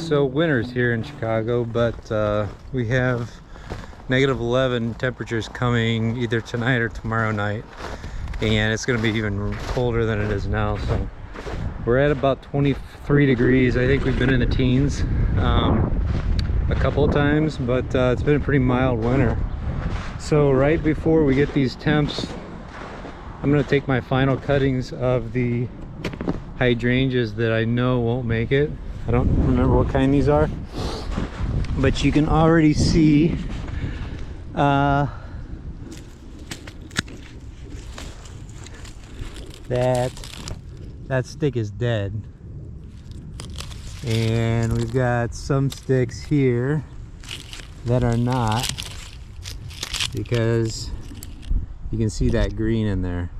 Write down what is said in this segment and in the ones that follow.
So winter's here in Chicago, but we have -11 temperatures coming either tonight or tomorrow night, and it's going to be even colder than it is now. So we're at about 23 degrees. I think we've been in the teens a couple of times, but it's been a pretty mild winter. So right before we get these temps, I'm going to take my final cuttings of the hydrangeas that I know won't make it. I don't remember what kind these are, but you can already see that stick is dead, and we've got some sticks here that are not, because you can see that green in there.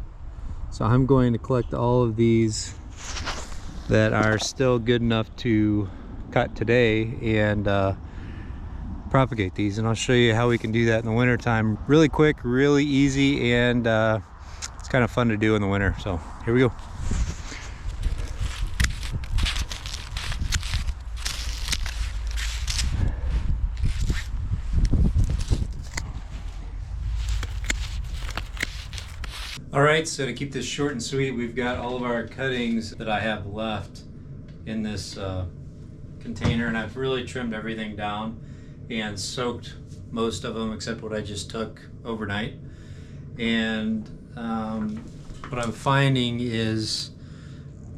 So I'm going to collect all of these that are still good enough to cut today and propagate these, and I'll show you how we can do that in the winter time. Really quick, really easy, and it's kind of fun to do in the winter. So here we go. Alright, so to keep this short and sweet, we've got all of our cuttings that I have left in this container, and I've really trimmed everything down and soaked most of them except what I just took overnight. And what I'm finding is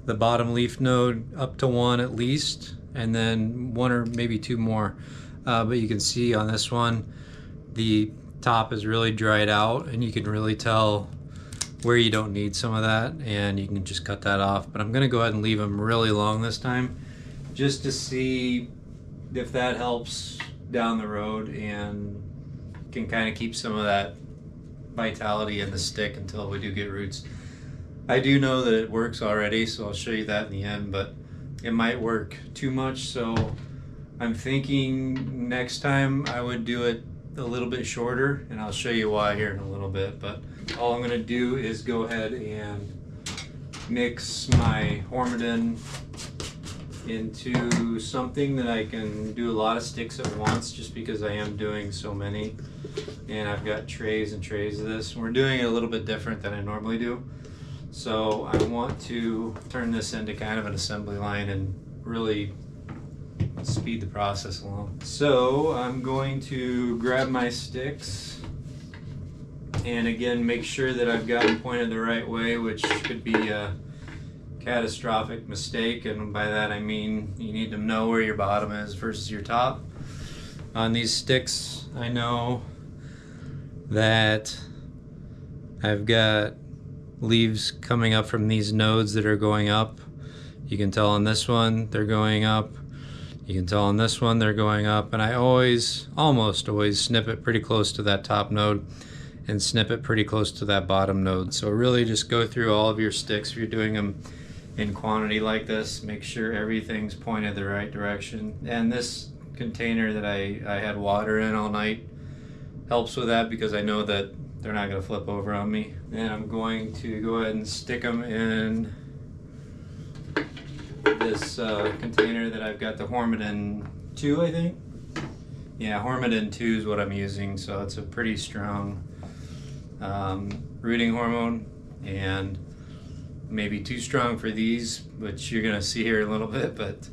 the bottom leaf node up to 1 at least, and then 1 or maybe 2 more. But you can see on this one, the top is really dried out, and you can really tell where you don't need some of that, and you can just cut that off. But I'm gonna go ahead and leave them really long this time, just to see if that helps down the road and can kind of keep some of that vitality in the stick until we do get roots. I do know that it works already, so I'll show you that in the end, but it might work too much. So I'm thinking next time I would do it a little bit shorter, and I'll show you why here in a little bit. But all I'm going to do is go ahead and mix my hormone into something that I can do a lot of sticks at once, just because I am doing so many, and I've got trays and trays of this. We're doing it a little bit different than I normally do, so I want to turn this into kind of an assembly line and really speed the process along. So I'm going to grab my sticks, and again, make sure that I've got them pointed the right way, which could be a catastrophic mistake, and by that I mean you need to know where your bottom is versus your top. On these sticks, I know that I've got leaves coming up from these nodes that are going up. You can tell on this one they're going up. You can tell on this one they're going up, and I almost always snip it pretty close to that top node and snip it pretty close to that bottom node. So really just go through all of your sticks if you're doing them in quantity like this. Make sure everything's pointed the right direction. And this container that I had water in all night helps with that, because I know that they're not going to flip over on me. And I'm going to go ahead and stick them in this container that I've got the hormone 2, I think. Yeah, hormone 2 is what I'm using, so it's a pretty strong rooting hormone, and maybe too strong for these, which you're gonna see here in a little bit, but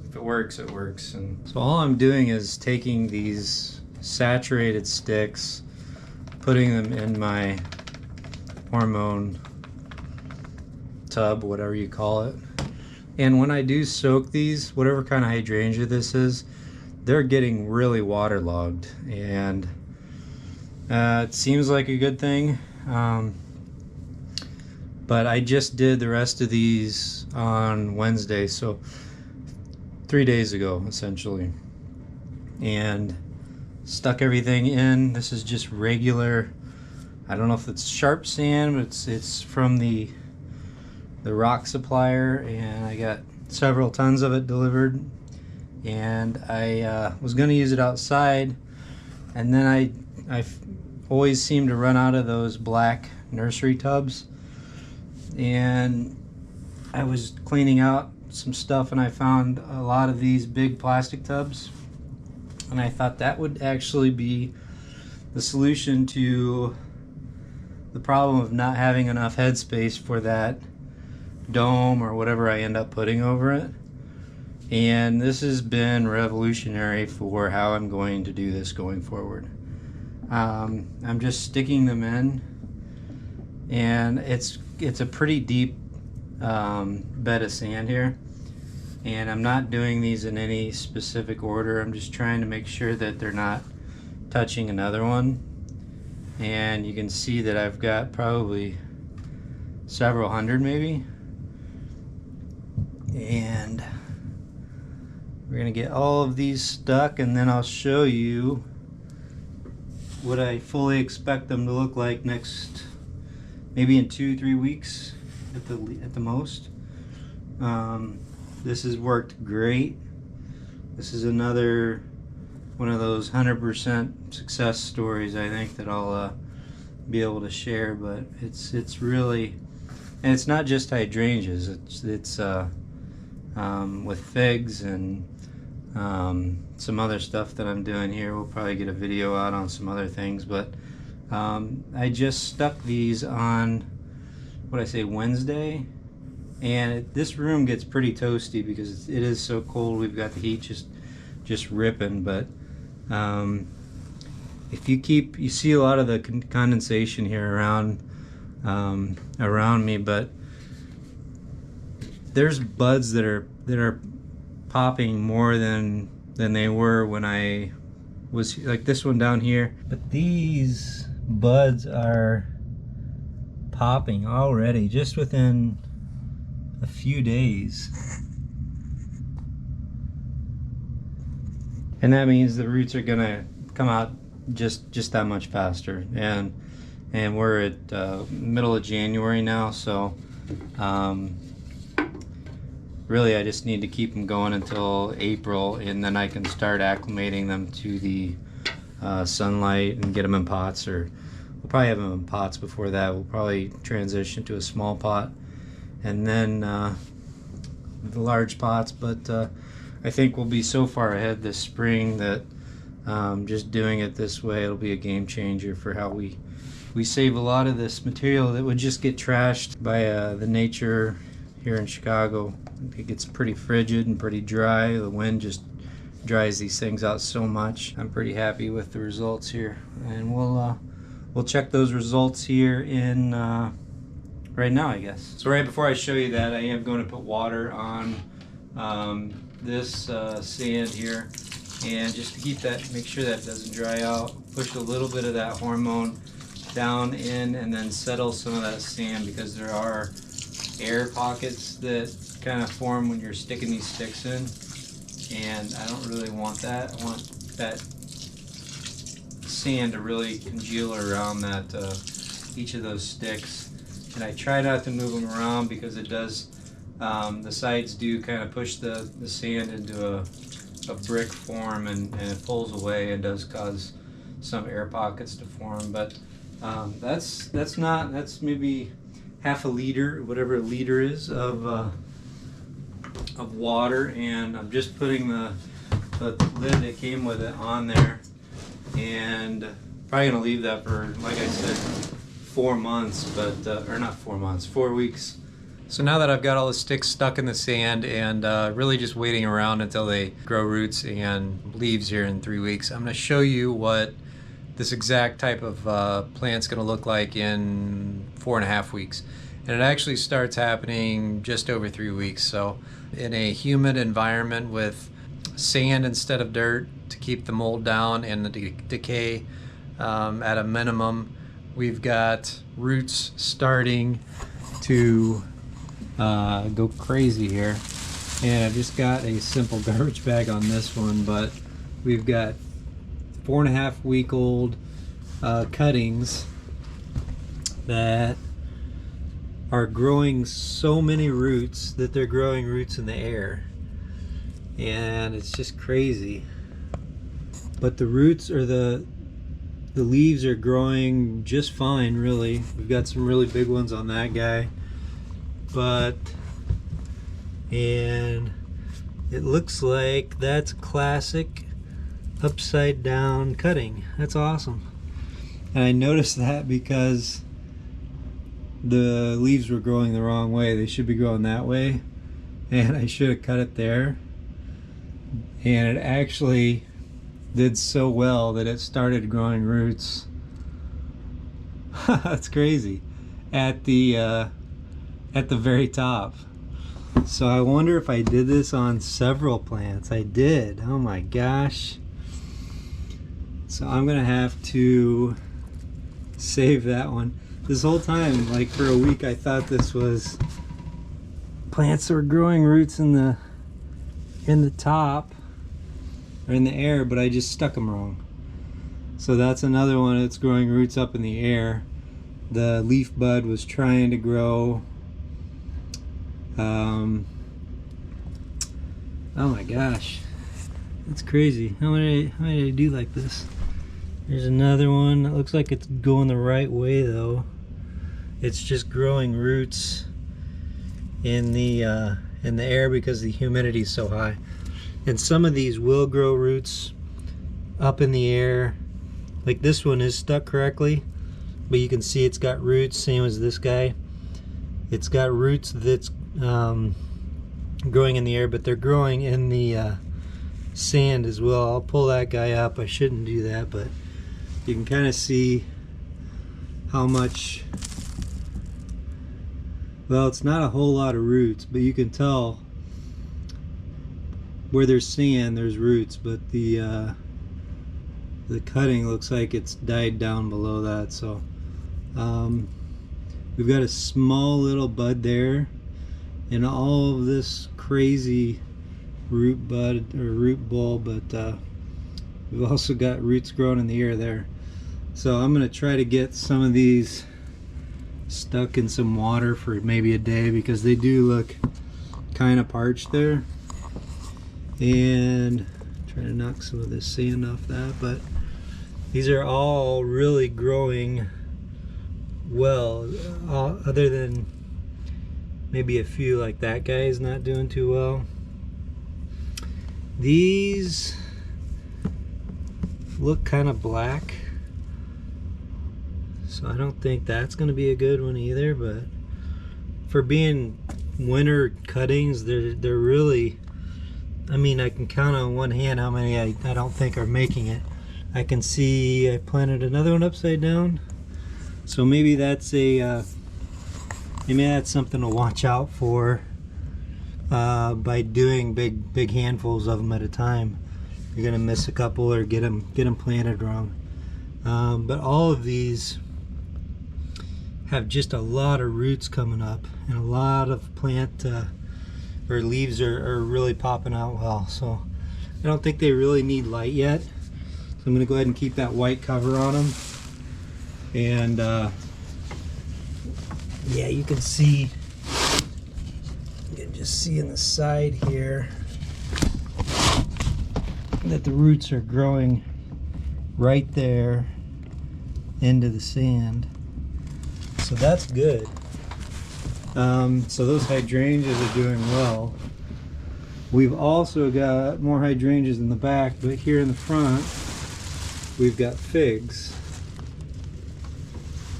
if it works, it works. And so all I'm doing is taking these saturated sticks, putting them in my hormone tub, whatever you call it. And when I do soak these, whatever kind of hydrangea this is, they're getting really waterlogged, and it seems like a good thing, but I just did the rest of these on Wednesday, so 3 days ago essentially, and stuck everything in. This is just regular, I don't know if it's sharp sand, but it's from the rock supplier, and I got several tons of it delivered, and I was going to use it outside, and then I always seem to run out of those black nursery tubs, and I was cleaning out some stuff and I found a lot of these big plastic tubs, and I thought that would actually be the solution to the problem of not having enough headspace for that dome or whatever I end up putting over it. And this has been revolutionary for how I'm going to do this going forward. I'm just sticking them in, and it's a pretty deep bed of sand here, and I'm not doing these in any specific order. I'm just trying to make sure that they're not touching another one. And you can see that I've got probably several hundred maybe, and we're gonna get all of these stuck, and then I'll show you what I fully expect them to look like next, maybe in 2-3 weeks at the most. This has worked great. This is another one of those 100% success stories, I think, that I'll be able to share. But it's really, and it's not just hydrangeas. It's with figs and some other stuff that I'm doing here. We'll probably get a video out on some other things, but I just stuck these on, what I say, Wednesday, and this room gets pretty toasty because it is so cold. We've got the heat just ripping, but if you see a lot of the condensation here around me, but there's buds that are popping more than they were when I was, like this one down here. But these buds are popping already just within a few days, and that means the roots are gonna come out just that much faster. And we're at middle of January now, so really I just need to keep them going until April, and then I can start acclimating them to the sunlight and get them in pots, or we'll probably have them in pots before that. We'll probably transition to a small pot and then the large pots, but I think we'll be so far ahead this spring that just doing it this way, it'll be a game changer for how we save a lot of this material that would just get trashed by the nature here in Chicago. It gets pretty frigid and pretty dry. The wind just dries these things out so much. I'm pretty happy with the results here, and we'll check those results here in right now, I guess. So right before I show you that, I am going to put water on this sand here, and just to keep that, make sure that doesn't dry out, push a little bit of that hormone down in, and then settle some of that sand, because there are air pockets that kind of form when you're sticking these sticks in, and I don't really want that. I want that sand to really congeal around that each of those sticks, and I try not to move them around because it does, the sides do kind of push the sand into a brick form, and it pulls away and does cause some air pockets to form. But that's maybe half a liter, whatever a liter is, of water, and I'm just putting the lid that came with it on there, and probably gonna leave that for, like I said, 4 months, but or not 4 months, 4 weeks. So now that I've got all the sticks stuck in the sand and really just waiting around until they grow roots and leaves here in 3 weeks, I'm going to show you what this exact type of plant's going to look like in 4.5 weeks. And it actually starts happening just over 3 weeks. So in a humid environment with sand instead of dirt to keep the mold down and the decay at a minimum, we've got roots starting to go crazy here. And I've just got a simple garbage bag on this one, but we've got 4.5-week-old cuttings that are growing so many roots that they're growing roots in the air, and it's just crazy. But the roots, or the leaves, are growing just fine, really. We've got some really big ones on that guy, but And it looks like that's classic upside down cutting. That's awesome. And I noticed that because the leaves were growing the wrong way. They should be growing that way, and I should have cut it there. And it actually did so well that it started growing roots. That's crazy. At the very top. So I wonder if I did this on several plants. I did. Oh my gosh. So I'm gonna have to save that one. This whole time, like for a week, I thought this was plants that were growing roots in the top or in the air, but I just stuck them wrong. So that's another one that's growing roots up in the air. The leaf bud was trying to grow. Oh my gosh, that's crazy. How many did I do like this? There's another one that looks like it's going the right way though. It's just growing roots in the air because the humidity is so high. And some of these will grow roots up in the air. Like this one is stuck correctly, but you can see it's got roots, same as this guy. It's got roots that's growing in the air, but they're growing in the sand as well. I'll pull that guy up. I shouldn't do that, but you can kind of see how much, well, it's not a whole lot of roots, but you can tell where there's sand, there's roots, but the cutting looks like it's died down below that. So we've got a small little bud there, and all of this crazy root bud or root ball, but we've also got roots growing in the air there. So I'm going to try to get some of these stuck in some water for maybe a day, because they do look kind of parched there. And try to knock some of this sand off that, but these are all really growing well, other than maybe a few, like that guy is not doing too well. These look kind of black, so I don't think that's going to be a good one either, but for being winter cuttings, they're really, I mean, I can count on one hand how many I don't think are making it. I can see I planted another one upside down, so maybe that's maybe that's something to watch out for by doing big handfuls of them at a time. You're gonna miss a couple or get them planted wrong. But all of these have just a lot of roots coming up, and a lot of plant or leaves are really popping out well. So I don't think they really need light yet. So I'm gonna go ahead and keep that white cover on them. And yeah, you can see, you can just see in the side here that the roots are growing right there into the sand. So that's good. So those hydrangeas are doing well. We've also got more hydrangeas in the back, but here in the front we've got figs.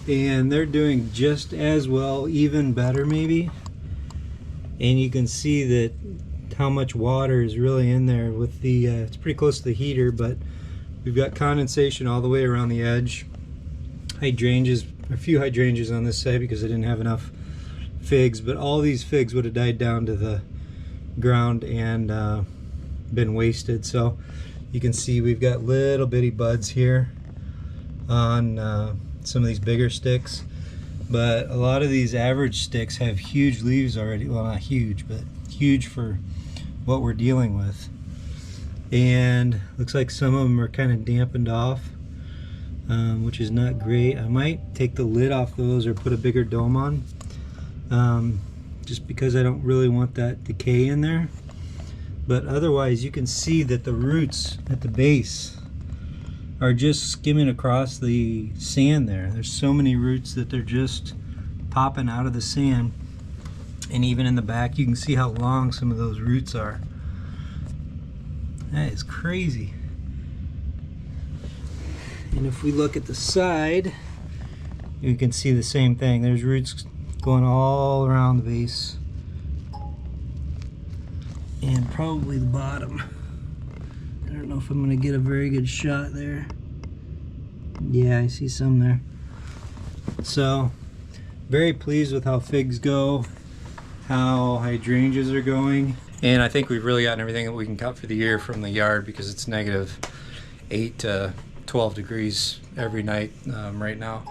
And they're doing just as well, even better maybe. And you can see that how much water is really in there with the it's pretty close to the heater, but we've got condensation all the way around the edge. Hydrangeas, a few hydrangeas on this side because I didn't have enough figs, but all these figs would have died down to the ground and been wasted. So you can see we've got little bitty buds here on some of these bigger sticks, but a lot of these average sticks have huge leaves already. Well, not huge, but huge for what we're dealing with. And looks like some of them are kind of dampened off, which is not great. I might take the lid off those or put a bigger dome on, just because I don't really want that decay in there. But otherwise, you can see that the roots at the base are just skimming across the sand there. There's so many roots that they're just popping out of the sand. And even in the back, you can see how long some of those roots are. That is crazy. And if we look at the side, you can see the same thing. There's roots going all around the base. And probably the bottom. I don't know if I'm gonna get a very good shot there. Yeah, I see some there. So, very pleased with how figs go, how hydrangeas are going. And I think we've really gotten everything that we can cut for the year from the yard, because it's negative 8 to 12 degrees every night right now.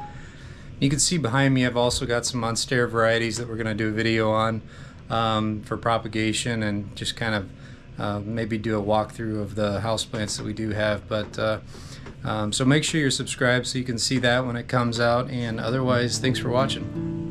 You can see behind me I've also got some monstera varieties that we're going to do a video on for propagation, and just kind of maybe do a walkthrough of the houseplants that we do have. But so make sure you're subscribed so you can see that when it comes out, and otherwise, thanks for watching.